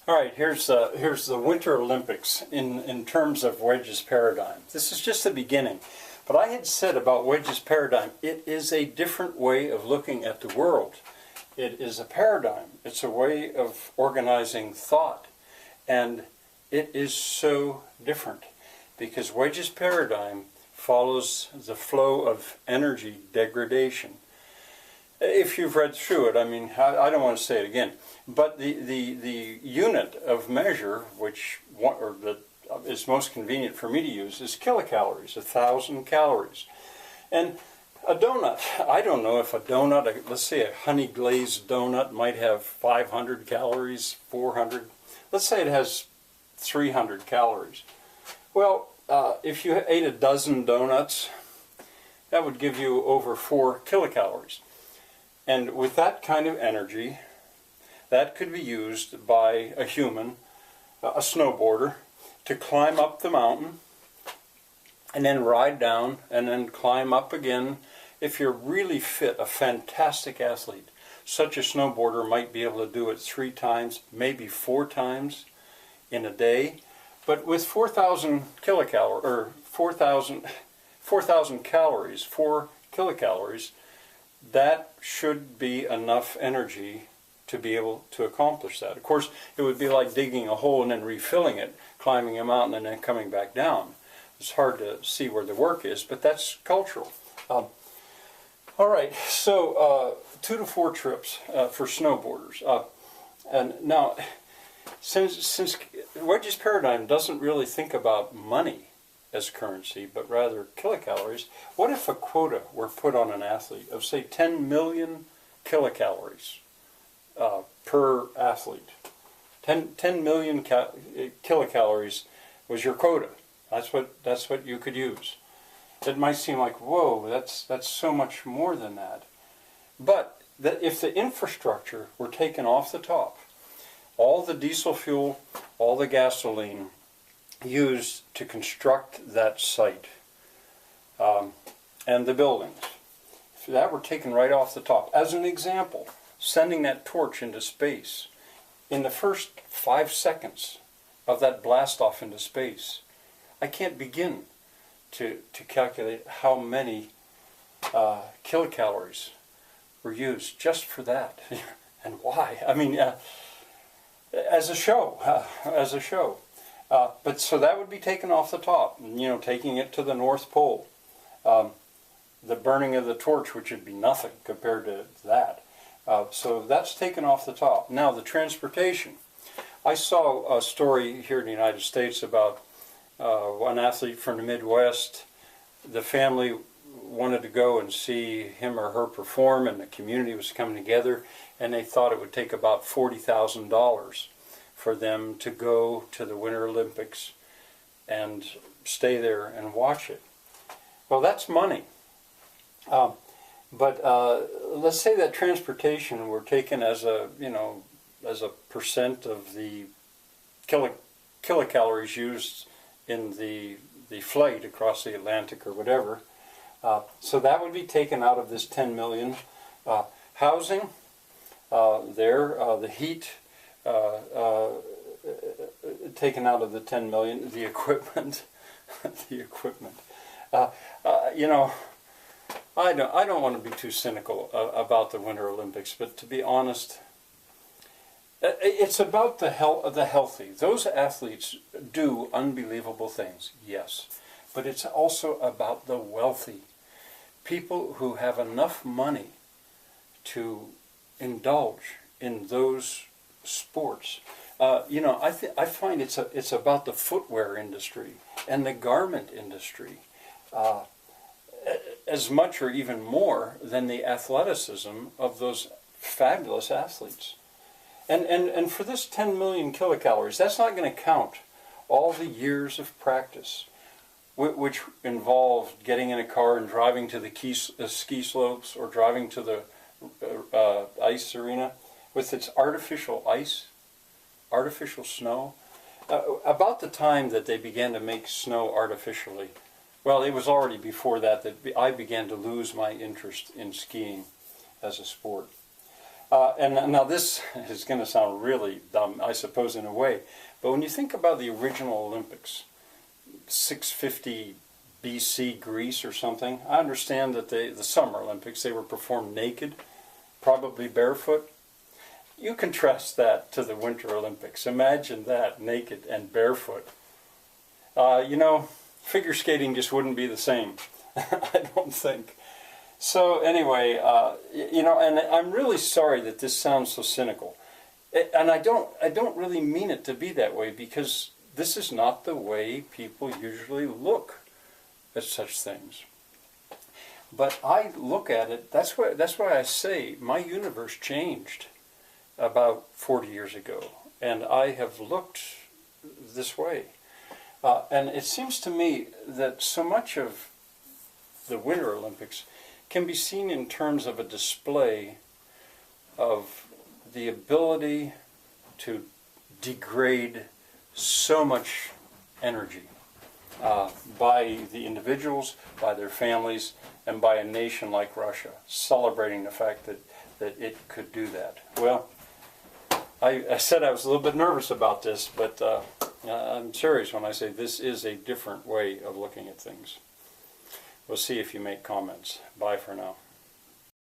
All right, here's the Winter Olympics in terms of Wedge's paradigm. This is just the beginning. But I had said about Wedge's paradigm, it is a different way of looking at the world. It is a paradigm. It's a way of organizing thought. And it is so different because Wedge's paradigm follows the flow of energy degradation. If you've read through it, I mean, I don't want to say it again, but the unit of measure, which that is most convenient for me to use, is kilocalories, 1,000 calories. And a donut, I don't know if a donut, let's say a honey glazed donut might have 500 calories, 400. Let's say it has 300 calories. Well, if you ate a dozen donuts, that would give you over 4 kilocalories. And with that kind of energy, that could be used by a human, a snowboarder, to climb up the mountain and then ride down and then climb up again. If you're really fit, a fantastic athlete, such a snowboarder might be able to do it 3 times, maybe 4 times in a day. But with 4,000 kilocalories, or 4,000 calories, 4 kilocalories, that should be enough energy to be able to accomplish that. Of course, it would be like digging a hole and then refilling it, climbing a mountain and then coming back down. It's hard to see where the work is, but that's cultural. All right, so 2 to 4 trips for snowboarders. And now, since Wedge's paradigm doesn't really think about money as currency, but rather kilocalories, what if a quota were put on an athlete of, say, 10 million kilocalories per athlete? 10 million kilocalories was your quota. That's what you could use. It might seem like, whoa, that's so much more than that. But if the infrastructure were taken off the top, all the diesel fuel, all the gasoline used to construct that site, and the buildings, if that were taken right off the top, as an example, sending that torch into space, in the first 5 seconds of that blast off into space, I can't begin to calculate how many kilocalories were used just for that, and why. I mean, as a show. But so that would be taken off the top, taking it to the North Pole. The burning of the torch, which would be nothing compared to that. So that's taken off the top. Now the transportation. I saw a story here in the United States about one athlete from the Midwest. The family wanted to go and see him or her perform, and the community was coming together, and they thought it would take about $40,000 for them to go to the Winter Olympics and stay there and watch it. Well, that's money. But let's say that transportation were taken as a percent of the kilocalories used in the flight across the Atlantic or whatever. So that would be taken out of this 10 million. Housing, the heat, taken out of the 10 million. The equipment, I don't want to be too cynical about the Winter Olympics, but to be honest, it's about the healthy. Those athletes do unbelievable things, yes, but it's also about the wealthy. People who have enough money to indulge in those sports. I find it's about the footwear industry and the garment industry, as much or even more than the athleticism of those fabulous athletes. And for this 10 million kilocalories, that's not going to count all the years of practice, which involved getting in a car and driving to the ski slopes or driving to the ice arena with its artificial ice, artificial snow. About the time that they began to make snow artificially, well, it was already before that I began to lose my interest in skiing as a sport. And now this is going to sound really dumb, I suppose, in a way, but when you think about the original Olympics, 650 BC Greece or something, I understand that the Summer Olympics, they were performed naked, probably barefoot. You contrast that to the Winter Olympics. Imagine that, naked and barefoot. You know, figure skating just wouldn't be the same, I don't think. So anyway, you know, and I'm really sorry that this sounds so cynical. And I don't really mean it to be that way, because this is not the way people usually look at such things. But I look at it, that's why I say my universe changed about 40 years ago, and I have looked this way. And it seems to me that so much of the Winter Olympics can be seen in terms of a display of the ability to degrade so much energy by the individuals, by their families, and by a nation like Russia, celebrating the fact that it could do that. Well, I said I was a little bit nervous about this, but I'm serious when I say this is a different way of looking at things. We'll see if you make comments. Bye for now.